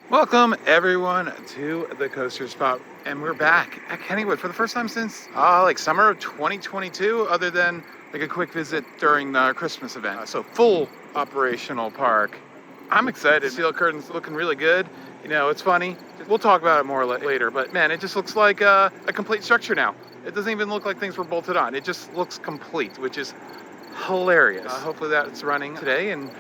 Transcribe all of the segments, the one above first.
Welcome everyone to the Coaster Spot, and we're back at Kennywood for the first time since like summer of 2022, other than like a quick visit during the Christmas event. So full operational park. I'm excited. Steel curtains looking really good. You know, it's funny. We'll talk about it more later, but man, it just looks like a complete structure now. It doesn't even look like things were bolted on. It just looks complete, which is hilarious. Hopefully that's running today and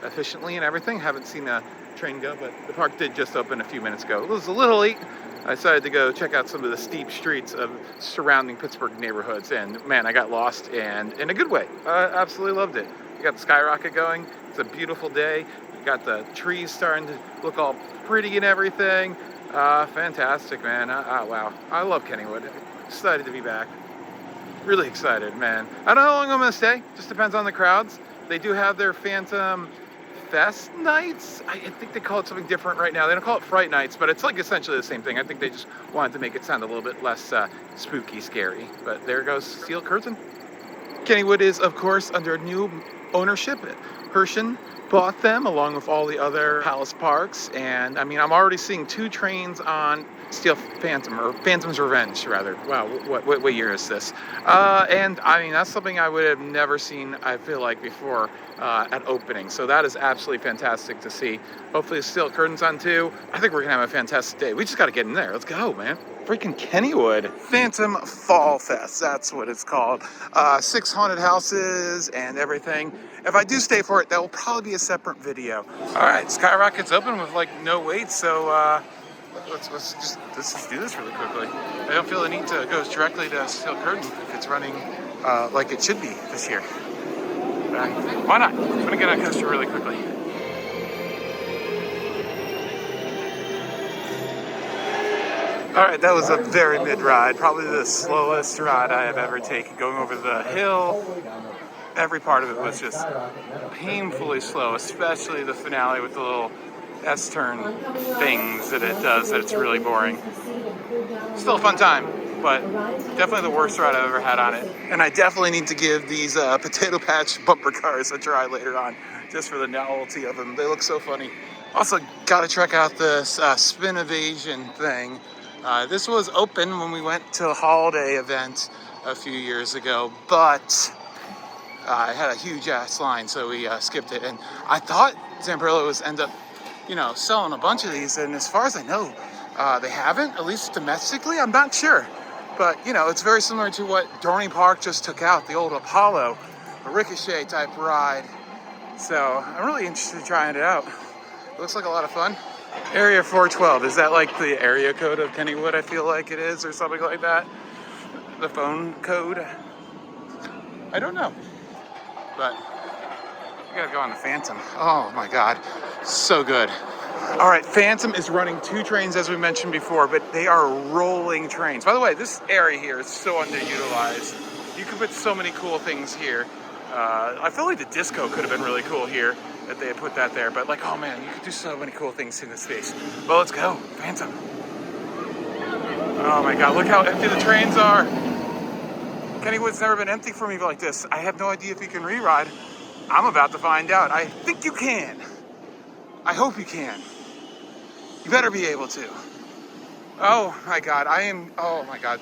efficiently and everything. Haven't seen a train go, but the park did just open a few minutes ago. It was a little late. I decided to go check out some of the steep streets of surrounding Pittsburgh neighborhoods, and man, I got lost, and in a good way. I absolutely loved it. You got the skyrocket going. It's a beautiful day. You got the trees starting to look all pretty and everything. Fantastic, man. Wow. I love Kennywood. Excited to be back. Really excited, man. I don't know how long I'm gonna stay. Just depends on the crowds. They do have their Phantom Fest nights. I think they call it something different right now. They don't call it Fright Nights, but it's like essentially the same thing. I think they just wanted to make it sound a little bit less spooky, scary. But there goes Steel Curtain. Kennywood is, of course, under new ownership. Herschend bought them along with all the other Palace parks, and I mean, I'm already seeing 2 trains on Steel Phantom, or Phantom's Revenge, rather. Wow, what year is this? And I mean, that's something I would have never seen, I feel like, before at opening. So that is absolutely fantastic to see. Hopefully, Steel Curtain's on too. I think we're gonna have a fantastic day. We just got to get in there. Let's go, man. Freaking Kennywood. Phantom Fall Fest, that's what it's called. 6 haunted houses and everything. If I do stay for it, that will probably be a separate video. All right, Skyrocket's open with like no wait, so let's just do this really quickly. I don't feel the need to go directly to Steel Curtain if it's running like it should be this year. Why not? I'm gonna get on coaster really quickly. All right, that was a very mid ride, probably the slowest ride I have ever taken. Going over the hill, every part of it was just painfully slow, especially the finale with the little S-turn things that it does, that it's really boring. Still a fun time, but definitely the worst ride I've ever had on it. And I definitely need to give these Potato Patch bumper cars a try later on, just for the novelty of them. They look so funny. Also, gotta check out this spin evasion thing. This was open when we went to a holiday event a few years ago, but it had a huge ass line, so we skipped it. And I thought Zamperillo was end up, selling a bunch of these, and as far as I know, they haven't, at least domestically. I'm not sure, but it's very similar to what Dorney Park just took out, the old Apollo, a Ricochet type ride. So I'm really interested in trying it out. It looks like a lot of fun. Area 412, is that like the area code of Kennywood? I feel like it is, or something like that. The phone code. I don't know, but we gotta go on the Phantom. Oh my God, so good. All right, Phantom is running 2 trains, as we mentioned before, but they are rolling trains. By the way, this area here is so underutilized. You can put so many cool things here. I feel like the disco could have been really cool here, that they had put that there, but like, oh man, you could do so many cool things in this space. Well, let's go, Phantom. Oh my God, look how empty the trains are. Kennywood's never been empty for me like this. I have no idea if you can re-ride. I'm about to find out. I think you can. I hope you can. You better be able to. Oh my God, oh my God.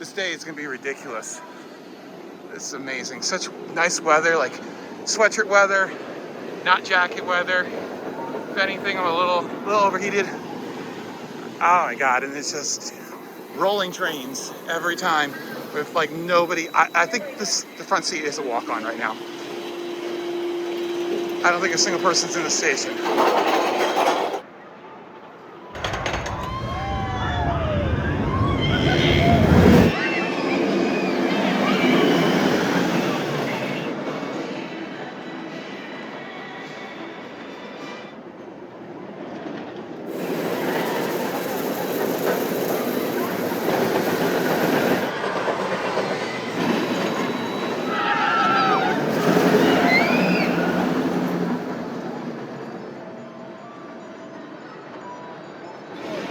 This day is gonna be ridiculous. This is amazing. Such nice weather, like sweatshirt weather, not jacket weather. If anything, I'm a little overheated. Oh my God, and it's just rolling trains every time with like nobody. I think the front seat is a walk-on right now. I don't think a single person's in the station.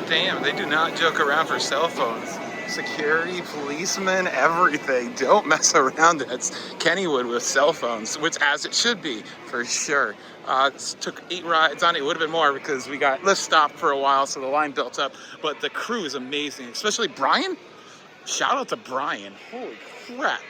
Damn, they do not joke around for cell phones. security, policemen, everything. Don't mess around. It's Kennywood with cell phones, which as it should be, for sure. Took 8 rides on it. It would have been more because we got lift stopped for a while, so the line built up. But the crew is amazing, especially Brian. Shout out to Brian. Holy crap.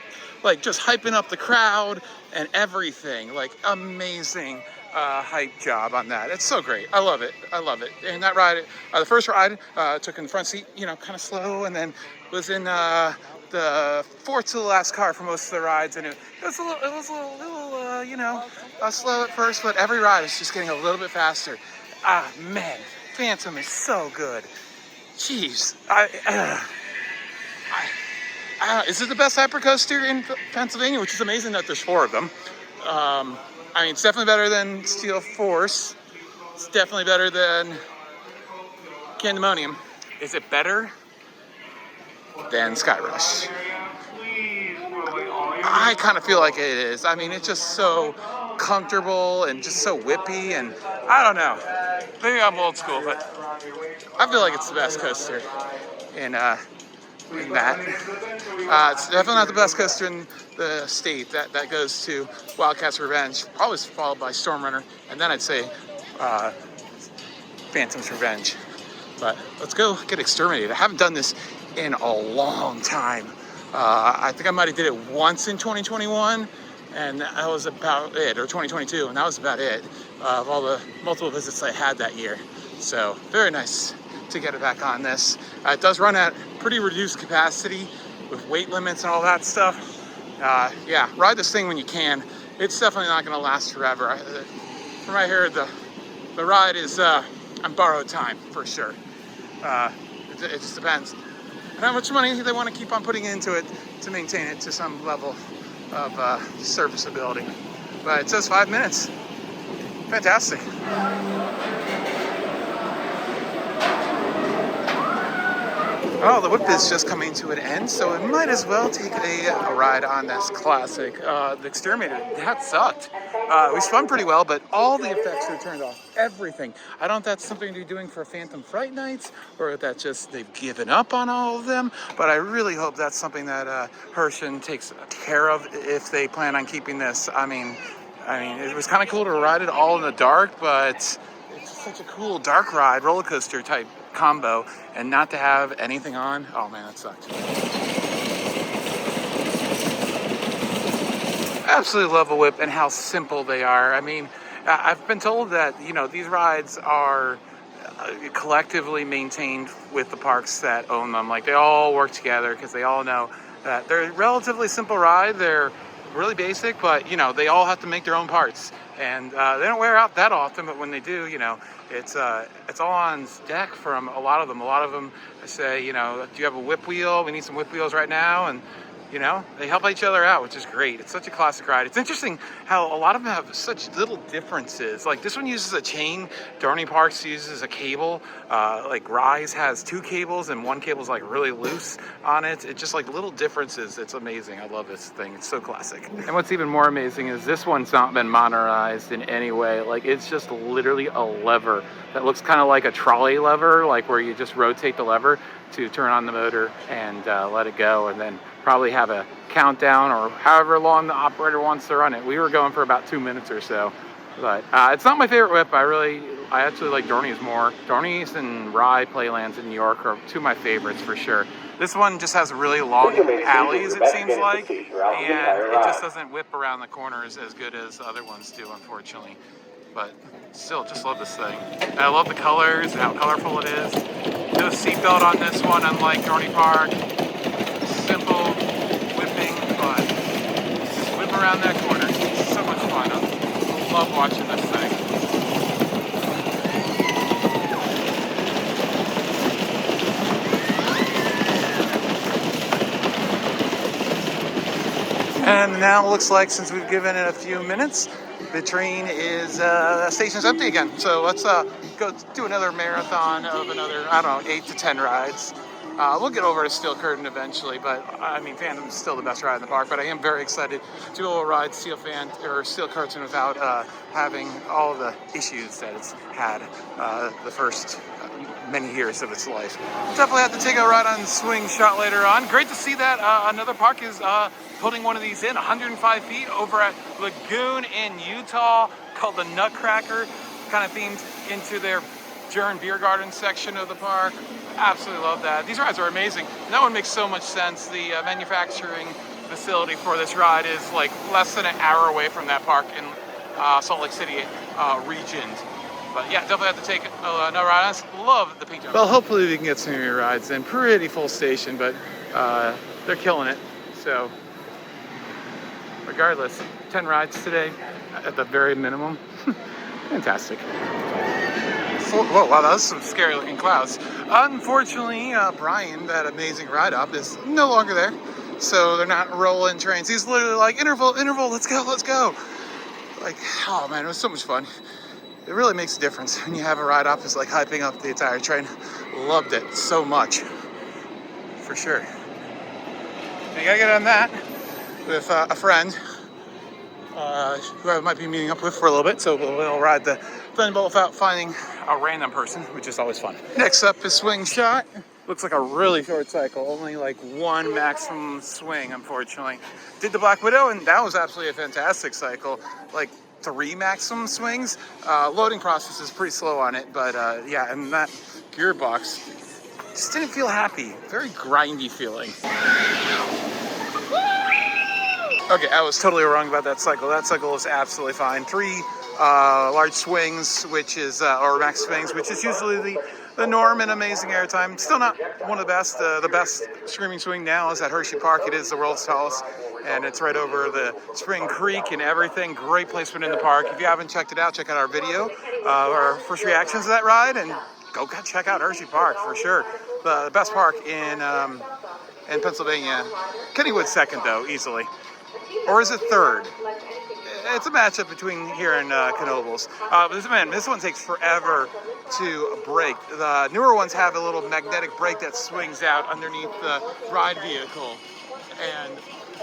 Like, just hyping up the crowd and everything. Like, amazing hype job on that. It's so great. I love it. I love it. And that ride, the first ride, took in the front seat, you know, kind of slow, and then was in the fourth to the last car for most of the rides, and it was a little, you know, slow at first, but every ride is just getting a little bit faster. Ah, man, Phantom is so good. Jeez, is it the best hypercoaster in Pennsylvania? Which is amazing that there's 4 of them. I mean, it's definitely better than Steel Force. It's definitely better than Candemonium. Is it better than Skyrush? I kind of feel like it is. I mean, it's just so comfortable and just so whippy, and I don't know. Maybe I'm old school, but I feel like it's the best coaster in that. It's definitely not the best coaster in the state. That goes to Wildcat's Revenge, always followed by Storm Runner, and then I'd say Phantom's Revenge. But let's go get Exterminator. I haven't done this in a long time. I think I might have did it once in 2021, and that was about it, or 2022, and that was about it of all the multiple visits I had that year. So very nice to get it back on this. It does run at pretty reduced capacity with weight limits and all that stuff. Yeah, ride this thing when you can. It's definitely not going to last forever. From what I heard, the ride is on borrowed time for sure. It just depends on how much money they want to keep on putting into it to maintain it to some level of serviceability. But it says 5 minutes. Fantastic. Well, the whip is just coming to an end, so we might as well take a ride on this classic. The Exterminator, that sucked. We spun pretty well, but all the effects were turned off. Everything. I don't know if that's something to be doing for Phantom Fright Nights, or if that's just they've given up on all of them, but I really hope that's something that Herschend takes care of if they plan on keeping this. I mean, it was kind of cool to ride it all in the dark, but it's such a cool dark ride, roller coaster type combo, and not to have anything on. Oh man, that sucked. Absolutely love a whip and how simple they are. I mean, I've been told that, you know, these rides are collectively maintained with the parks that own them. Like, they all work together because they all know that they're a relatively simple ride. They're really basic, but, you know, they all have to make their own parts. And they don't wear out that often, but when they do, you know, it's all on deck from a lot of them. A lot of them say, you know, do you have a whip wheel? We need some whip wheels right now. And, you know, they help each other out, which is great. It's such a classic ride. It's interesting how a lot of them have such little differences. Like, this one uses a chain. Dorney Parks uses a cable. Like, Rise has 2 cables, and one cable's like really loose on it. It's just like little differences. It's amazing. I love this thing. It's so classic. And what's even more amazing is this one's not been modernized in any way. Like, it's just literally a lever that looks kind of like a trolley lever, like where you just rotate the lever to turn on the motor and let it go, and then probably have a countdown or however long the operator wants to run it. We were going for about 2 minutes or so, but it's not my favorite whip. I actually like Dorney's more. Dorney's and Rye Playlands in New York are 2 of my favorites for sure. This one just has really long alleys, it seems like, and it just doesn't whip around the corners as good as the other ones do, unfortunately. But still, just love this thing. And I love the colors, how colorful it is. No seatbelt on this one, unlike Dorney Park. Simple whipping, but just whip around that corner. It's so much fun. I love watching this thing. And now it looks like, since we've given it a few minutes, the train is, station's empty again. So let's go do another marathon of another, I don't know, 8 to 10 rides. We'll get over to Steel Curtain eventually, but I mean, Phantom's still the best ride in the park. But I am very excited to go ride Steel Curtain without having all the issues that it's had the first many years of its life. Definitely have to take a ride on Swing Shot later on. Great to see that another park is putting one of these in 105 feet over at Lagoon in Utah, called the Nutcracker, kind of themed into their Jern Beer Garden section of the park. Absolutely love that. These rides are amazing. That one makes so much sense. The manufacturing facility for this ride is like less than an hour away from that park in Salt Lake City region. But yeah, definitely have to take another ride. I love the pink jump. Well, hopefully we can get some of your rides in. Pretty full station, but they're killing it. So regardless, 10 rides today at the very minimum. Fantastic. Whoa, wow, that was some scary looking clouds. Unfortunately, Brian, that amazing ride up, is no longer there. So they're not rolling trains. He's literally like, interval, let's go. Like, oh man, it was so much fun. It really makes a difference when you have a ride up. It's like hyping up the entire train. Loved it so much, for sure. And you gotta get on that with a friend who I might be meeting up with for a little bit. So we'll ride the Thunderbolt without finding a random person, which is always fun. Next up is Swing Shot. Looks like a really short cycle, only like one maximum swing, unfortunately. Did the Black Widow, and that was absolutely a fantastic cycle. Like 3 maximum swings. Loading process is pretty slow on it, but yeah, and that gearbox just didn't feel happy. Very grindy feeling. Okay, I was totally wrong about that cycle. That cycle is absolutely fine. 3 large swings, which is, or max swings, which is usually the norm in amazing airtime. Still not one of the best. The best screaming swing now is at Hershey Park. It is the world's tallest, and it's right over the Spring Creek and everything. Great placement in the park. If you haven't checked it out, check out our video, our first reactions to that ride, and go check out Hershey Park for sure. The best park in Pennsylvania. Kennywood second though, easily. Or is it third? It's a matchup between here and Knoebels. This one takes forever to brake. The newer ones have a little magnetic brake that swings out underneath the ride vehicle. And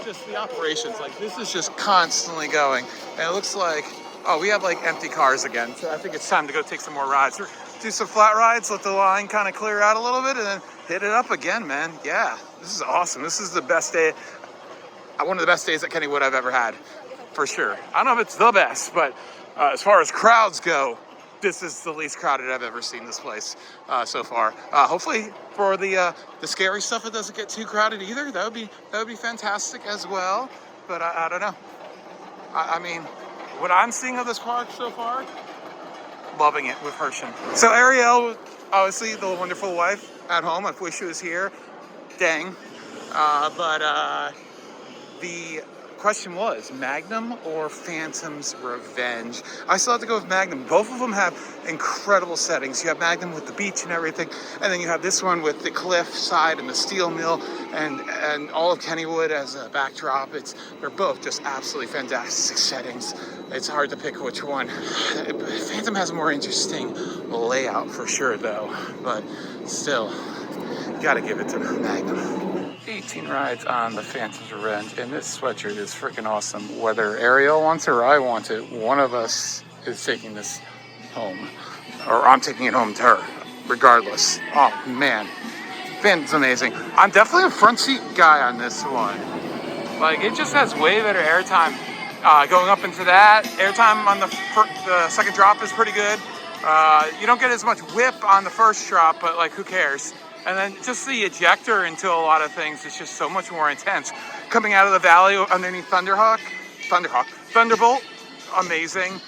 just the operations, like this is just constantly going. And it looks like, oh, we have like empty cars again. So I think it's time to go take some more rides. Do some flat rides, let the line kind of clear out a little bit, and then hit it up again, man. Yeah, this is awesome. This is the best day. One of the best days at Kennywood I've ever had, for sure. I don't know if it's the best, but as far as crowds go, this is the least crowded I've ever seen this place so far. Hopefully, for the scary stuff, it doesn't get too crowded either. That would be fantastic as well. But I don't know. I mean, what I'm seeing of this park so far, loving it with Hershey. So Ariel, obviously the wonderful wife at home. I wish she was here. Dang. The question was Magnum or Phantom's Revenge. I still have to go with Magnum. Both of them have incredible settings. You have Magnum with the beach and everything, and then you have this one with the cliff side and the steel mill and all of Kennywood as a backdrop. They're both just absolutely fantastic settings. It's hard to pick which one. Phantom has a more interesting layout for sure though, but still, you gotta give it to Magnum. 18 rides on the Phantom's Revenge, and this sweatshirt is freaking awesome. Whether Ariel wants it or I want it, one of us is taking this home, or I'm taking it home to her, regardless. Oh man, Phantom's amazing. I'm definitely a front seat guy on this one. Like, it just has way better airtime. Going up into that, airtime on the second drop is pretty good. You don't get as much whip on the first drop, but like, who cares? And then just the ejector into a lot of things is just so much more intense. Coming out of the valley underneath Thunderbolt, amazing.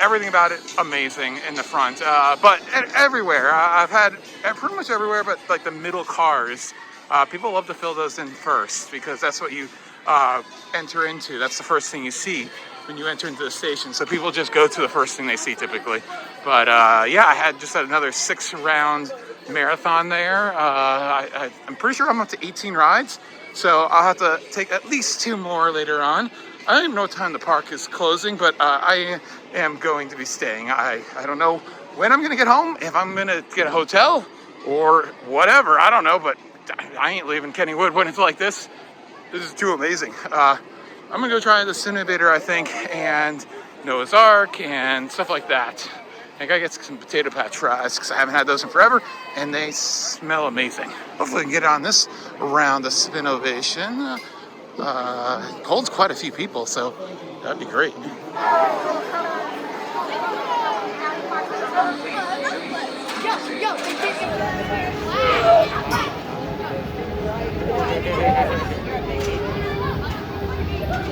Everything about it, amazing in the front. But everywhere, I've had pretty much everywhere, but like the middle cars, people love to fill those in first because that's what you enter into. That's the first thing you see when you enter into the station. So people just go to the first thing they see typically. But yeah, I had another 6-round marathon there. I'm pretty sure I'm up to 18 rides, so I'll have to take at least 2 more later on. I don't even know what time the park is closing, but I am going to be staying. I don't know when I'm going to get home, if I'm going to get a hotel or whatever. I don't know, but I ain't leaving Kennywood when it's like this. This is too amazing. I'm gonna go try the Exterminator, I think, and Noah's Ark and stuff like that. I gotta get some potato patch fries because I haven't had those in forever, and they smell amazing. Hopefully, we can get on this round of Spin Ovation. Holds quite a few people, so that'd be great.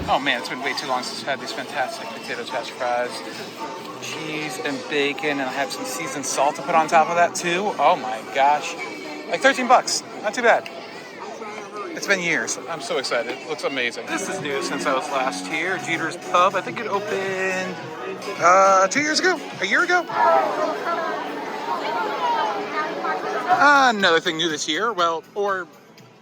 Oh man, it's been way too long since I've had these fantastic potato patch fries. Cheese and bacon, and I have some seasoned salt to put on top of that too. Oh my gosh. Like 13 bucks. Not too bad. It's been years. I'm so excited. It looks amazing. This is new since I was last here. Jeter's Pub. I think it opened 2 years ago? A year ago? Another thing new this year, well, or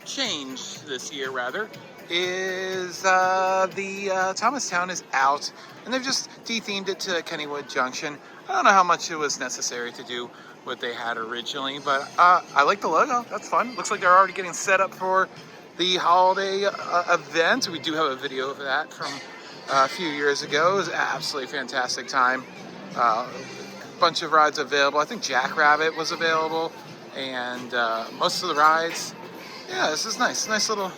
changed this year rather, is the Thomastown is out, and they've just de-themed it to Kennywood Junction. I don't know how much it was necessary to do what they had originally, but I like the logo. That's fun. Looks like they're already getting set up for the holiday event. We do have a video of that from a few years ago. It was an absolutely fantastic time. Bunch of rides available. I think Jackrabbit was available, and most of the rides. Yeah, this is nice. Nice little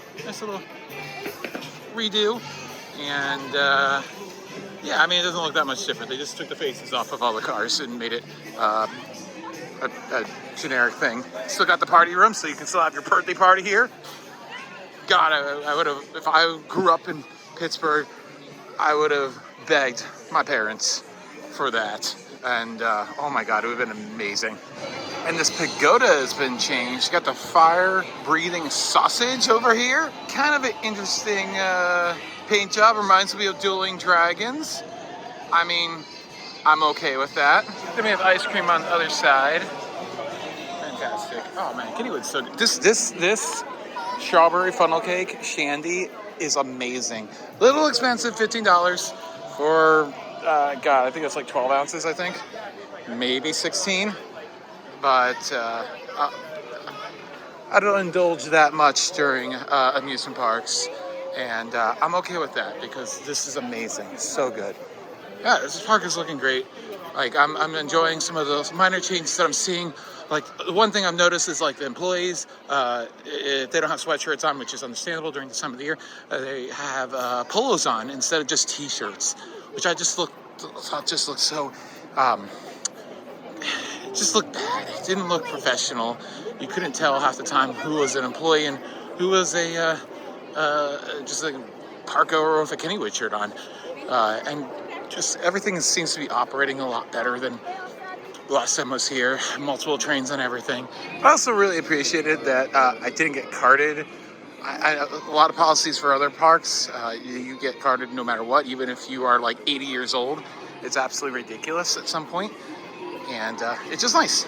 redo, and yeah, I mean, it doesn't look that much different. They just took the faces off of all the cars and made it a generic thing. Still got the party room, so you can still have your birthday party here. God, I would have, if I grew up in Pittsburgh, I would have begged my parents for that. And oh my God, it would have been amazing. And this pagoda has been changed. You got the fire-breathing sausage over here. Kind of an interesting paint job. Reminds me of Dueling Dragons. I mean, I'm okay with that. Then we have ice cream on the other side. Fantastic. Oh man, Kennywood's so good. This strawberry funnel cake shandy is amazing. Little expensive, $15 for, God, I think it's like 12 ounces, I think. Maybe 16. But I don't indulge that much during amusement parks, and I'm okay with that because this is amazing. It's so good. Yeah, this park is looking great. Like I'm enjoying some of those minor changes that I'm seeing. Like the one thing I've noticed is like the employees, if they don't have sweatshirts on, which is understandable during the time of the year, they have polos on instead of just t-shirts, which I just thought just looked so. It just looked bad. It didn't look professional. You couldn't tell half the time who was an employee and who was a just a parko with a Kennywood shirt on. And just everything seems to be operating a lot better than last time I was here. Multiple trains and everything. I also really appreciated that I didn't get carded. A lot of policies for other parks, you get carded no matter what, even if you are like 80 years old. It's absolutely ridiculous at some point. And it's just nice.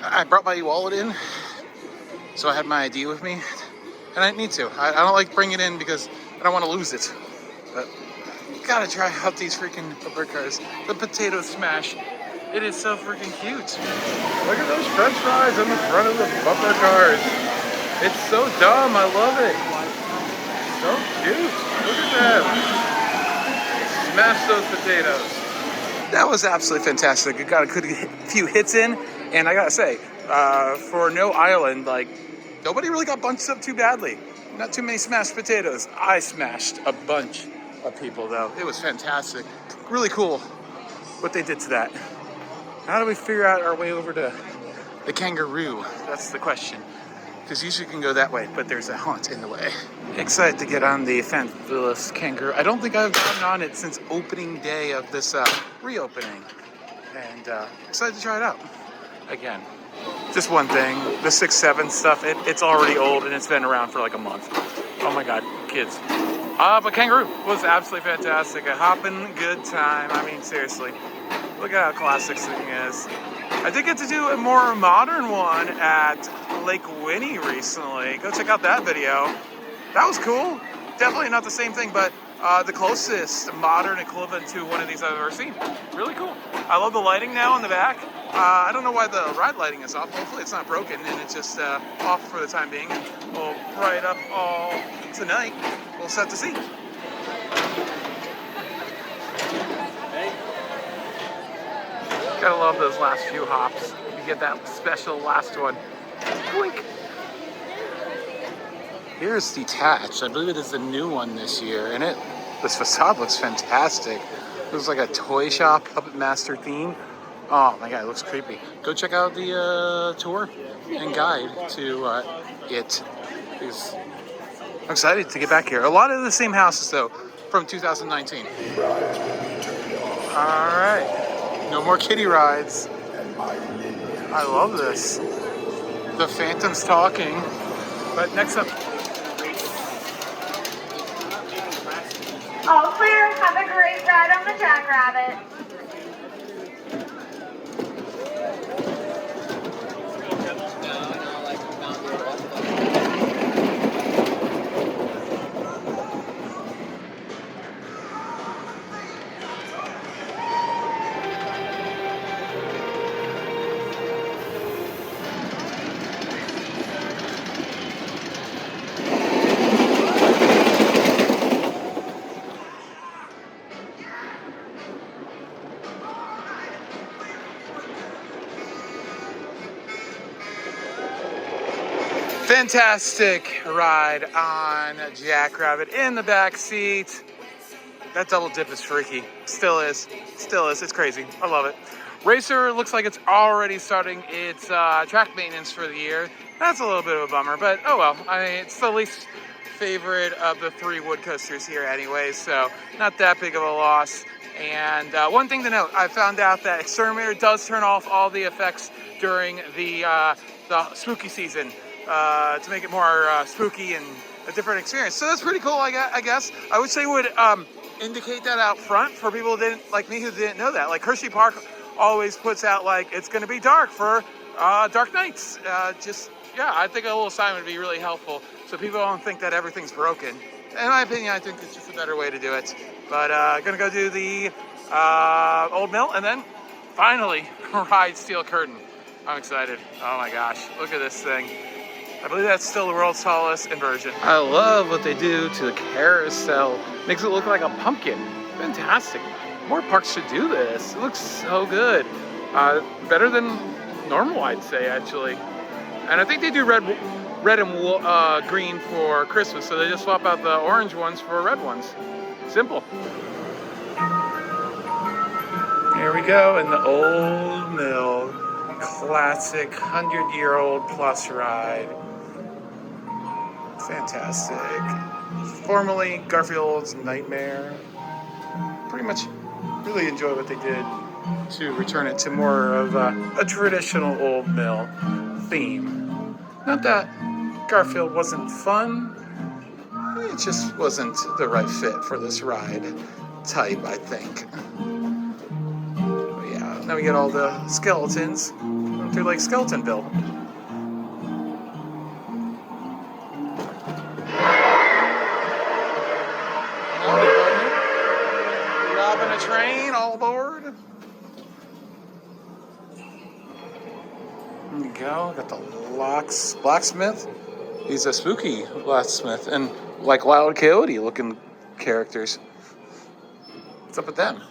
I brought my wallet in, so I had my ID with me, and I didn't need to. I don't like bringing it in because I don't want to lose it. But you gotta try out these freaking bumper cars. The potato smash. It is so freaking cute. Look at those French fries on the front of the bumper cars. It's so dumb. I love it. So cute. Look at that. Smash those potatoes. That was absolutely fantastic. It got a few hits in, and I gotta say, for no island, like, nobody really got bunched up too badly. Not too many smashed potatoes. I smashed a bunch of people, though. It was fantastic. Really cool what they did to that. How do we figure out our way over to the kangaroo? That's the question. Because usually you can go that way, but there's a haunt in the way. Excited to get on the fabulous kangaroo. I don't think I've gotten on it since opening day of this reopening. And excited to try it out again. Just one thing, the 6-7 stuff, it's already old and it's been around for like a month. Oh my God, kids. But kangaroo was absolutely fantastic. A hopping good time. I mean, seriously, look at how classic this thing is. I did get to do a more modern one at Lake Winnie recently. Go check out that video. That was cool. Definitely not the same thing, but the closest modern equivalent to one of these I've ever seen. Really cool. I love the lighting now in the back. I don't know why the ride lighting is off. Hopefully it's not broken and it's just off for the time being. We'll bright up all tonight. We'll set to see. Gotta love those last few hops. You get that special last one. Blink. Here's Detached. I believe it is the new one this year, and this facade looks fantastic. It looks like a toy shop, Puppet Master theme. Oh my god, it looks creepy. Go check out the tour and guide to it. Because I'm excited to get back here. A lot of the same houses though, from 2019. All right, no more kiddie rides. I love this. The Phantom's talking, but next up. All clear. Have a great ride on the Jackrabbit. Fantastic ride on Jackrabbit in the back seat. That double dip is freaky. Still is. It's crazy. I love it. Racer looks like it's already starting its track maintenance for the year. That's a little bit of a bummer, but oh well. I mean, it's the least favorite of the 3 wood coasters here anyway, so not that big of a loss. And one thing to note, I found out that Exterminator does turn off all the effects during the spooky season. To make it more spooky and a different experience. So that's pretty cool, I guess. I wish they would indicate that out front for people who didn't, like me, who didn't know that. Like Hershey Park always puts out like, it's going to be dark for dark nights. I think a little sign would be really helpful so people don't think that everything's broken. In my opinion, I think it's just a better way to do it. But gonna go do the Old Mill and then finally ride Steel Curtain. I'm excited. Oh my gosh, look at this thing. I believe that's still the world's tallest inversion. I love what they do to the carousel. Makes it look like a pumpkin. Fantastic. More parks should do this. It looks so good. Better than normal, I'd say, actually. And I think they do red and green for Christmas, so they just swap out the orange ones for red ones. Simple. Here we go in the Old Mill. Classic 100-year-old plus ride. Fantastic. Formerly Garfield's Nightmare. Pretty much really enjoy what they did to return it to more of a traditional Old Mill theme. Not that Garfield wasn't fun, it just wasn't the right fit for this ride type, I think. But yeah, now we get all the skeletons through like Skeletonville. Robbing a train, all aboard. There you go. Got the blacksmith. He's a spooky blacksmith and like Wild Coyote looking characters. What's up with them?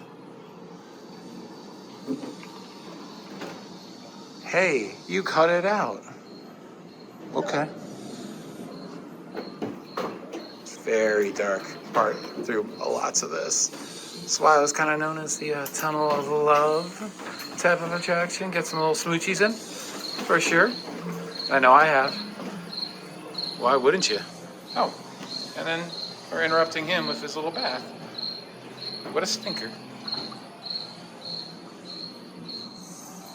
Hey, you cut it out. Okay. It's very dark part through lots of this. That's why it was kind of known as the Tunnel of Love type of attraction. Get some little smoochies in, for sure. I know I have. Why wouldn't you? Oh, and then we're interrupting him with his little bath. What a stinker.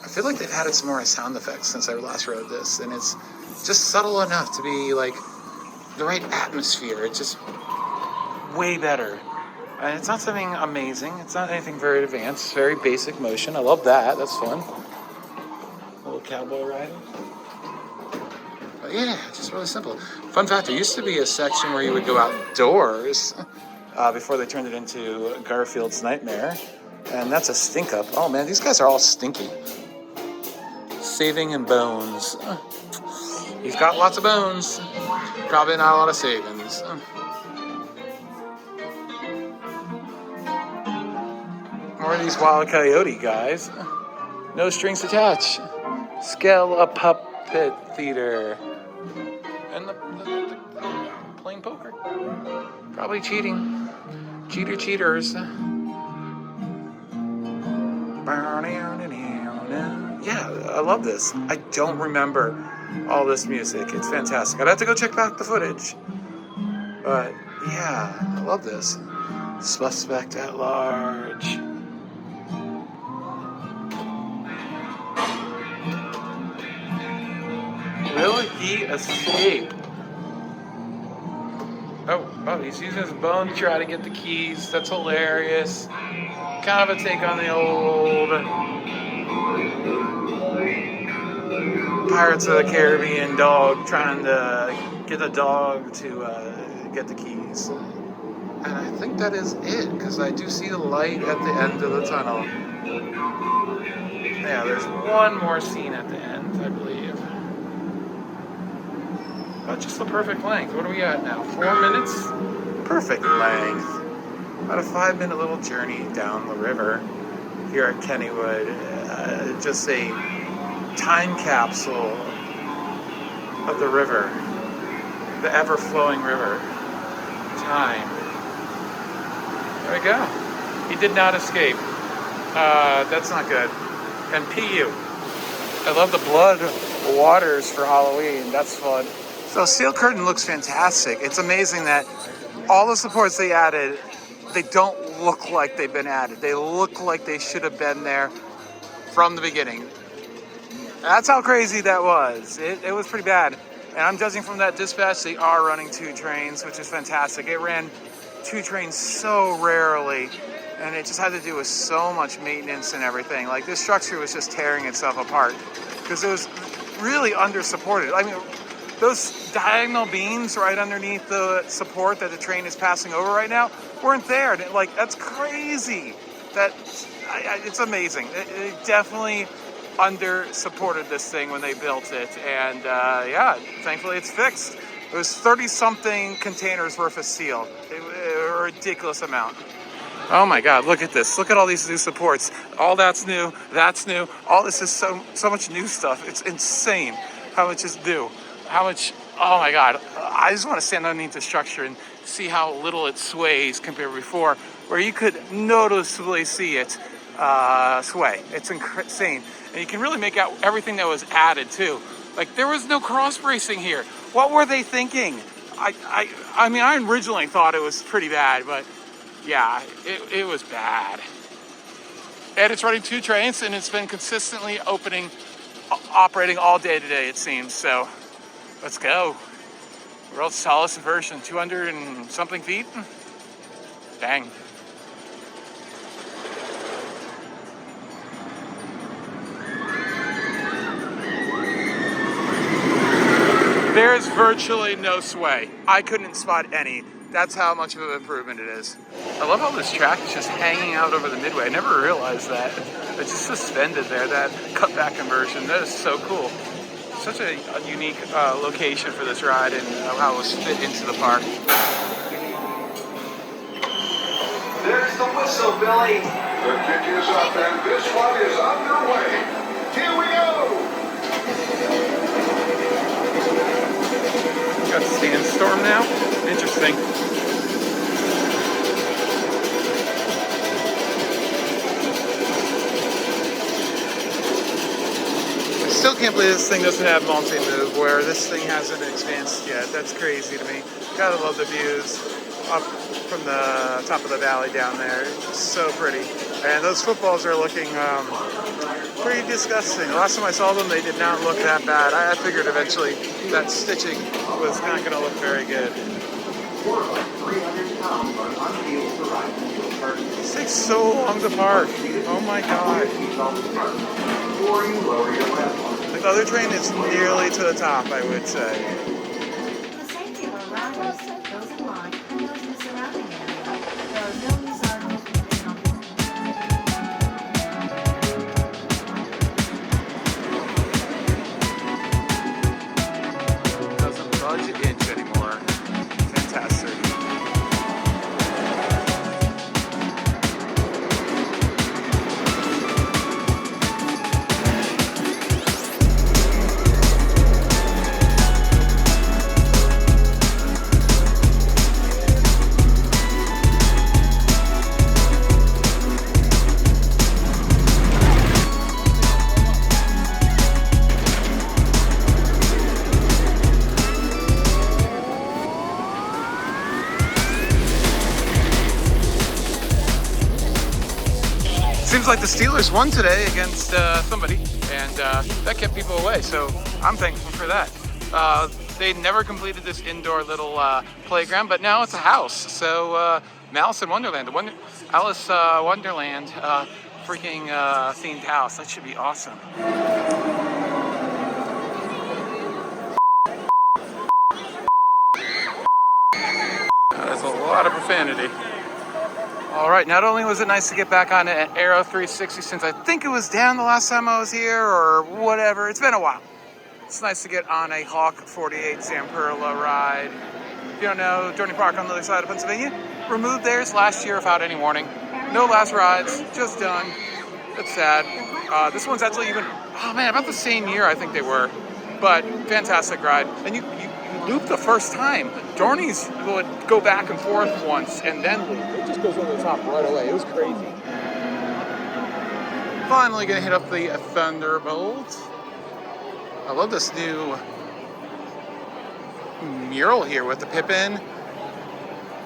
I feel like they've added some more sound effects since I last rode this, and it's just subtle enough to be like the right atmosphere. It's just way better. And it's not something amazing. It's not anything very advanced. It's very basic motion. I love that. That's fun. A little cowboy riding. But yeah, just really simple. Fun fact, there used to be a section where you would go outdoors before they turned it into Garfield's Nightmare. And that's a stink up. Oh man, these guys are all stinky. Saving and bones. He's got lots of bones. Probably not a lot of savings. More of these Wild Coyote guys. No strings attached. Scale a puppet theater. And the playing poker. Probably cheating. Cheaters. Yeah, I love this. I don't remember all this music. It's fantastic. I'd have to go check back the footage. But yeah, I love this. Suspect at large. Will he escape? Oh, he's using his bone to try to get the keys. That's hilarious. Kind of a take on the old Pirates of the Caribbean dog trying to get a dog to get the keys. And I think that is it, because I do see the light at the end of the tunnel. Yeah, there's one more scene at the end, I believe. But just the perfect length. What are we at now? 4 minutes? Perfect length. About a 5-minute little journey down the river here at Kennywood. Just a time capsule of the river. The ever-flowing river. Time. There we go. He did not escape. That's not good. And PU. I love the blood waters for Halloween. That's fun. So Steel Curtain looks fantastic. It's amazing that all the supports they added, they don't look like they've been added. They look like they should have been there from the beginning. That's how crazy that was. It was pretty bad. And I'm judging from that dispatch, they are running 2 trains, which is fantastic. It ran 2 trains so rarely, and it just had to do with so much maintenance and everything. Like, this structure was just tearing itself apart because it was really under-supported. I mean, those diagonal beams right underneath the support that the train is passing over right now weren't there. Like, that's crazy. It's amazing. It definitely under-supported this thing when they built it. And yeah, thankfully it's fixed. It was 30-something containers worth of steel. A ridiculous amount. Oh my God, look at this. Look at all these new supports. All that's new. That's new. All this is so much new stuff. It's insane how much is new. How much, oh my God. I just want to stand underneath the structure and see how little it sways compared to before, where you could noticeably see it sway. It's insane. And you can really make out everything that was added too. Like, there was no cross bracing here. What were they thinking? I mean, I originally thought it was pretty bad, but yeah, it was bad. And it's running 2 trains, and it's been consistently operating all day today, it seems. So let's go. World's tallest version, 200 and something feet. Dang. There's virtually no sway. I couldn't spot any. That's how much of an improvement it is. I love how this track is just hanging out over the midway. I never realized that. It's just suspended there, that cutback conversion. That is so cool. Such a unique location for this ride, and how it was fit into the park. There's the whistle, Billy. The kick is up, and this one is underway. Here we go. Got sandstorm now? Interesting. I still can't believe this thing doesn't have multi-move, where this thing hasn't advanced yet. That's crazy to me. Gotta love the views up from the top of the valley down there. It's so pretty. And those footballs are looking pretty disgusting. The last time I saw them, they did not look that bad. I figured eventually that stitching was not going to look very good. This takes so long to park. Oh my God. Like, the other train is nearly to the top, I would say. The safety of our riders, those in line, and those in the surrounding area. seems like the Steelers won today against somebody, and that kept people away, so I'm thankful for that. They never completed this indoor little playground, but now it's a house. So Alice in Wonderland, Alice Wonderland freaking themed house. That should be awesome. That's a lot of profanity. All right, not only was it nice to get back on an Aero 360 since I think it was down the last time I was here or whatever. It's been a while. It's nice to get on a Hawk 48 Zamperla ride. If you don't know, Dorney Park on the other side of Pennsylvania removed theirs last year without any warning. No last rides, just done. That's sad. This one's actually even, oh man, about the same year I think they were. But fantastic ride. And you loop the first time. Dorney's would go back and forth once and then loop. It just goes over the top right away. It was crazy. Finally gonna hit up the Thunderbolt. I love this new mural here with the Pippin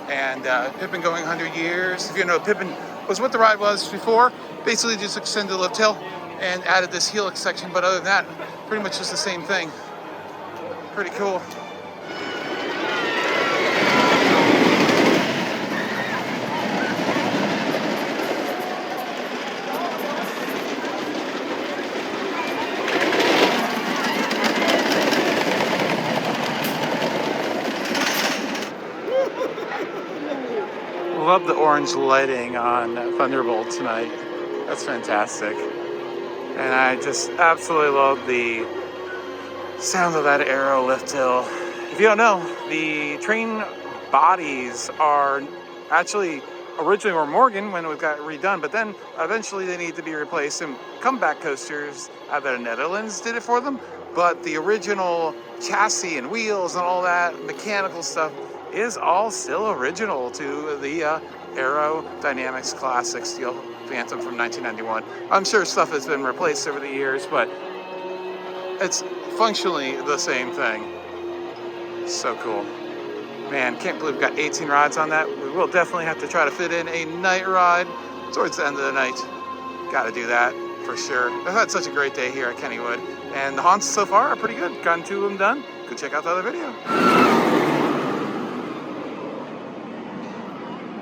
and Pippin going 100 years. If you know, Pippin was what the ride was before. Basically just extended the lift hill and added this helix section, but other than that, pretty much just the same thing. Pretty cool. Love the orange lighting on Thunderbolt tonight. That's fantastic. And I just absolutely love the sound of that Aero lift hill. If you don't know, the train bodies are actually originally were Morgan when it got redone, but then eventually they need to be replaced, and comeback coasters out of the Netherlands did it for them. But the original chassis and wheels and all that mechanical stuff is all still original to the Aero Dynamics Classic Steel Phantom from 1991. I'm sure stuff has been replaced over the years, but it's functionally the same thing. So cool. Man, can't believe we've got 18 rides on that. We will definitely have to try to fit in a night ride towards the end of the night. Got to do that for sure. I've had such a great day here at Kennywood, and the haunts so far are pretty good. Gotten 2 of them done. Go check out the other video.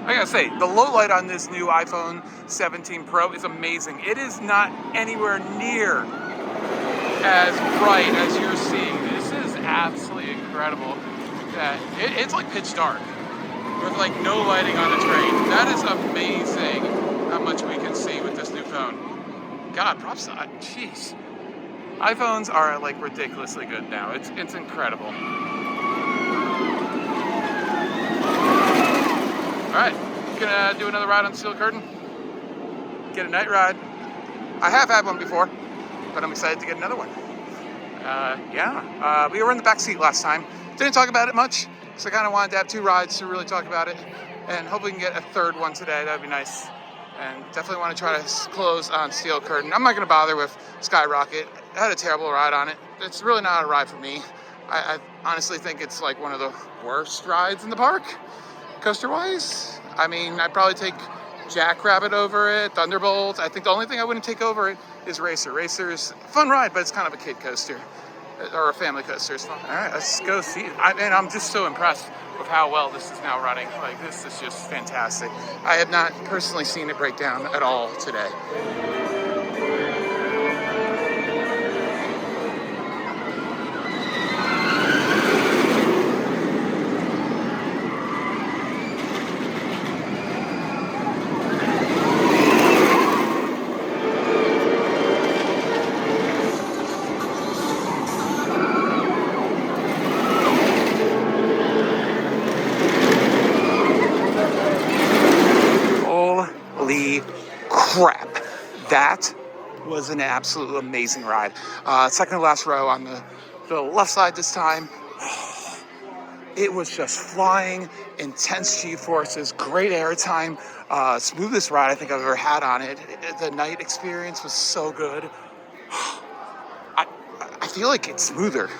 I gotta say, the low light on this new iPhone 17 Pro is amazing. It is not anywhere near as bright as you're seeing. This is absolutely incredible. It's like pitch dark with like no lighting on the train. That is amazing how much we can see with this new phone. God, props to, jeez. iPhones are like ridiculously good now. It's incredible. All right, gonna do another ride on Steel Curtain. Get a night ride. I have had one before, but I'm excited to get another one. We were in the back seat last time. Didn't talk about it much, so I kind of wanted to have 2 rides to really talk about it, and hopefully we can get a 3rd one today. That'd be nice. And definitely want to try to close on Steel Curtain. I'm not gonna bother with Skyrocket. I had a terrible ride on it. It's really not a ride for me. I honestly think it's like one of the worst rides in the park. Coaster-wise, I mean, I'd probably take Jackrabbit over it, Thunderbolt. I think the only thing I wouldn't take over it is Racer. Racer's a fun ride, but it's kind of a kid coaster, or a family coaster. It's fun. All right, let's go see it. And I'm just so impressed with how well this is now running. Like, this is just fantastic. I have not personally seen it break down at all today. Crap. That was an absolute amazing ride. Second to last row on the left side this time. It was just flying, intense G-forces, great airtime, smoothest ride I think I've ever had on it. The night experience was so good. I feel like it's smoother.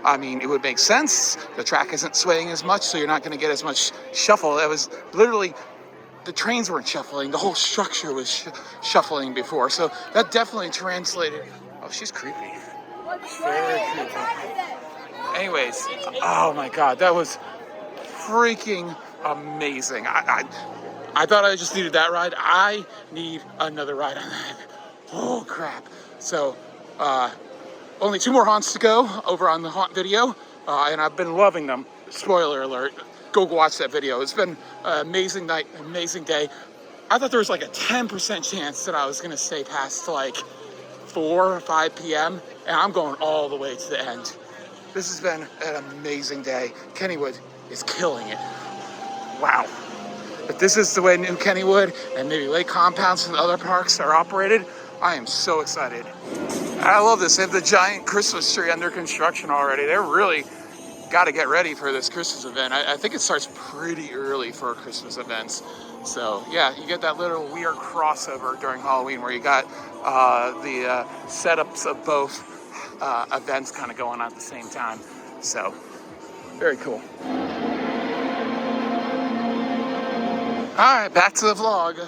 I mean, it would make sense. The track isn't swaying as much, so you're not going to get as much shuffle. It was literally the trains weren't shuffling. The whole structure was shuffling before. So that definitely translated. Oh, she's creepy. Very creepy. Anyways, oh my God, that was freaking amazing. I thought I just needed that ride. I need another ride on that. Oh crap. So, only 2 more haunts to go over on the haunt video. And I've been loving them. Spoiler alert. Go watch that video. It's been an amazing night, amazing day. I thought there was like a 10% chance that I was gonna stay past like 4 or 5 p.m. and I'm going all the way to the end. This has been an amazing day. Kennywood is killing it. Wow. If this is the way New Kennywood and maybe Lake Compounds and other parks are operated, I am so excited. I love this. They have the giant Christmas tree under construction already. They're really got to get ready for this Christmas event. I think it starts pretty early for Christmas events. So yeah, you get that little weird crossover during Halloween where you got the setups of both events kind of going on at the same time. So very cool. All right, back to the vlog.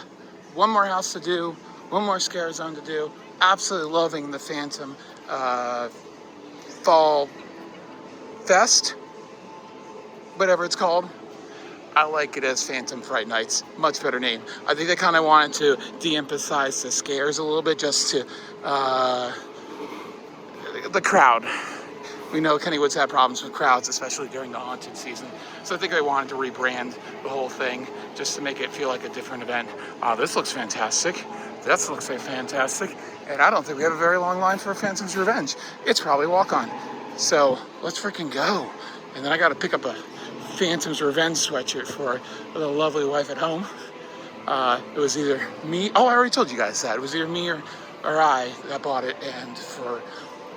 One more house to do, one more scare zone to do. Absolutely loving the Phantom Fall Fest, whatever it's called. I like it as Phantom Fright Nights. Much better name. I think they kind of wanted to de-emphasize the scares a little bit just to the crowd. We know Kennywood's had problems with crowds, especially during the haunted season. So I think they wanted to rebrand the whole thing just to make it feel like a different event. This looks fantastic. That looks fantastic. And I don't think we have a very long line for Phantom's Revenge. It's probably walk-on. So let's freaking go. And then I got to pick up a Phantom's Revenge sweatshirt for the lovely wife at home. It was either me. Oh, I already told you guys that. It was either me or I that bought it, and for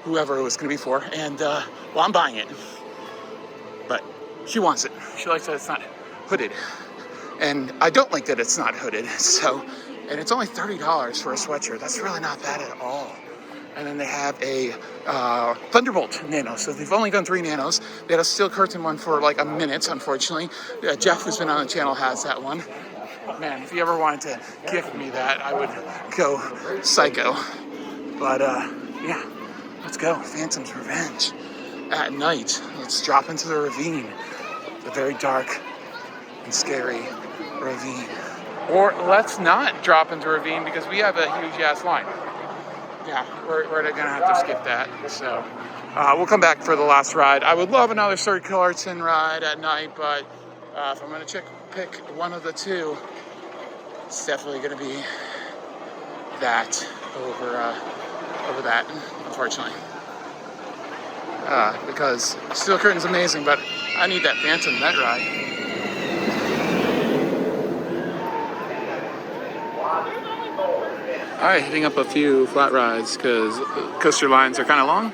whoever it was going to be for. And, well, I'm buying it. But she wants it. She likes that it's not hooded. And I don't like that it's not hooded. So, and it's only $30 for a sweatshirt. That's really not bad at all. And then they have a Thunderbolt Nano. So they've only done 3 nanos. They had a steel curtain one for like a minute, unfortunately. Jeff, who's been on the channel, has that one. Man, if you ever wanted to gift me that, I would go psycho. But, yeah. Let's go. Phantom's Revenge. At night, let's drop into the ravine. The very dark and scary ravine. Or let's not drop into a ravine because we have a huge ass line. Yeah, we're gonna have to skip that. So we'll come back for the last ride. I would love another Circular Artsin ride at night, but if I'm gonna pick one of the two, it's definitely gonna be that over that, unfortunately. Because Steel Curtain's amazing, but I need that Phantom Net ride. All right, hitting up a few flat rides because coaster lines are kind of long.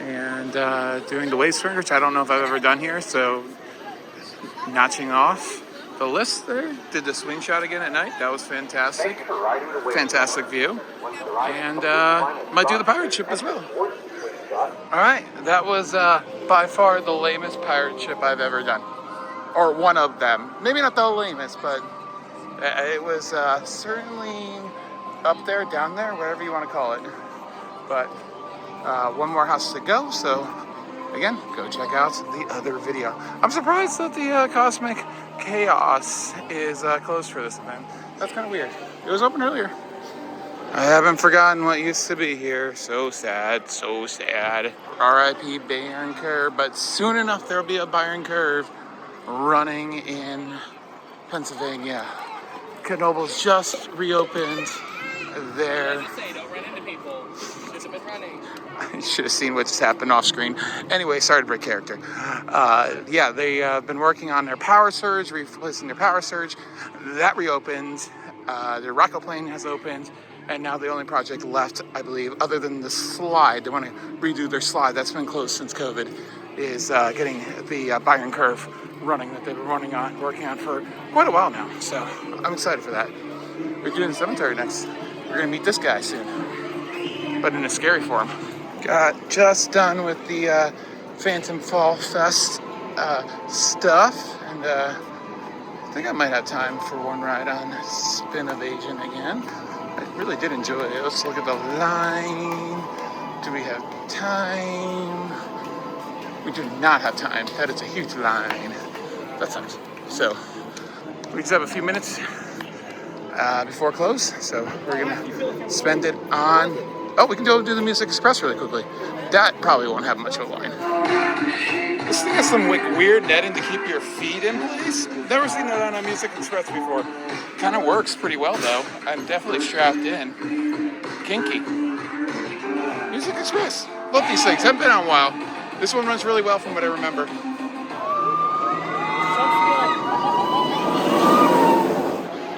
And doing the Waste Turn, which I don't know if I've ever done here, so notching off the list there. Did the swing shot again at night. That was fantastic. Fantastic view. And might do the pirate ship as well. All right, that was by far the lamest pirate ship I've ever done. Or one of them. Maybe not the lamest, but it was certainly up there, down there, whatever you want to call it. But one more house to go, so again, go check out the other video. I'm surprised that the Cosmic Chaos is closed for this event. That's kind of weird. It was open earlier. I haven't forgotten what used to be here. So sad, so sad. R.I.P. Bayern Curve, but soon enough there'll be a Bayern Curve running in Pennsylvania. Knoble's just reopened there. Don't run into people. Just been running. You should have seen what just happened off screen. Anyway, sorry to break character. Yeah, they've been working on their power surge, replacing their power surge. That reopened. Their rocket plane has opened. And now the only project left, I believe, other than the slide, they want to redo their slide, that's been closed since COVID, is getting the Bayern Curve running that they've been working on for quite a while now. So I'm excited for that. We're doing the cemetery next. We're going to meet this guy soon, but in a scary form. Got just done with the Phantom Fall Fest stuff, and I think I might have time for one ride on Spin-O-Vasion again. I really did enjoy it. Let's look at the line. Do we have time? We do not have time. That is a huge line. That sucks. So we just have a few minutes before close. So we're gonna spend it on. Oh, we can go do the Music Express really quickly. That probably won't have much of a line. This thing has some like weird netting to keep your feet in place. Never seen that on a Music Express before. Kind of works pretty well though. I'm definitely strapped in. Kinky. Music Express. Love these things. Haven't been on a while. This one runs really well from what I remember.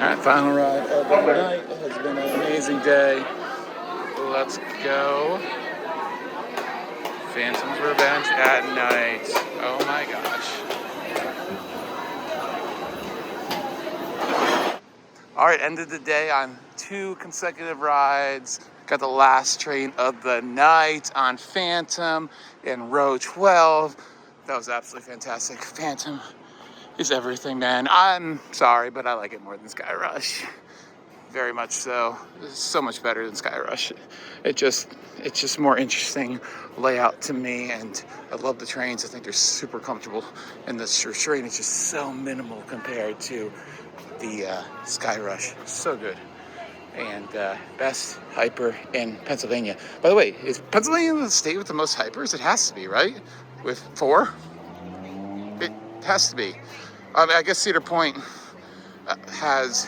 Alright, final ride of the night. It has been an amazing day. Let's go. Phantom's Revenge at night. Oh my gosh. Alright, ended the day on 2 consecutive rides. Got the last train of the night on Phantom in row 12. That was absolutely fantastic. Phantom is everything, man. I'm sorry, but I like it more than Sky Rush. Very much so. It's so much better than Sky Rush. It's just more interesting layout to me, and I love the trains. I think they're super comfortable, and the train is just so minimal compared to the Sky Rush. So good. And best hyper in Pennsylvania. By the way, is Pennsylvania the state with the most hypers? It has to be, right? With 4? It has to be. I guess Cedar Point has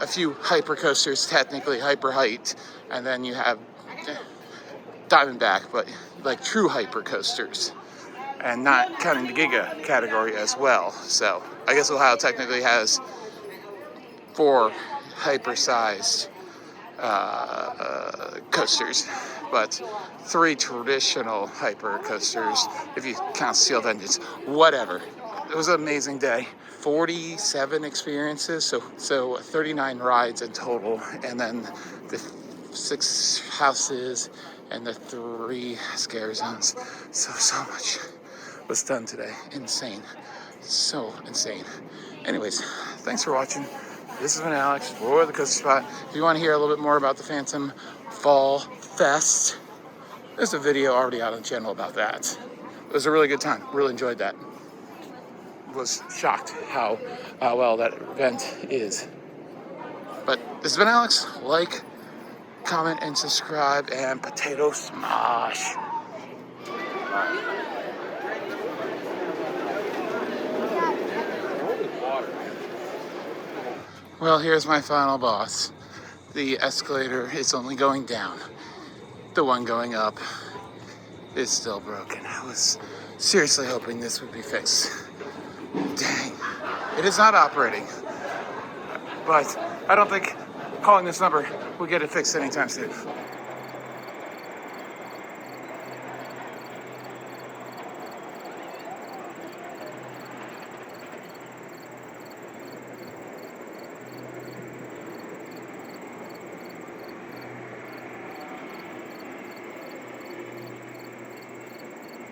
a few hyper coasters, technically hyper height, and then you have Diamondback, but like true hyper coasters, and not counting the Giga category as well. So I guess Ohio technically has 4 hyper-sized coasters, but 3 traditional hyper coasters if you count sealed engines. Whatever. It was an amazing day. 47 experiences, so 39 rides in total, and then the 6 houses and the 3 scare zones. So much was done today. Insane. So insane. Anyways, thanks for watching. This has been Alex for the Coaster Spot. If you want to hear a little bit more about the Phantom Fall Fest, there's a video already out on the channel about that. It was a really good time. Really enjoyed that. Was shocked how well that event is. But this has been Alex. Like, comment, and subscribe, and potato smosh. Well, here's my final boss. The escalator is only going down. The one going up is still broken. I was seriously hoping this would be fixed. Dang. It is not operating. But I don't think calling this number will get it fixed anytime soon.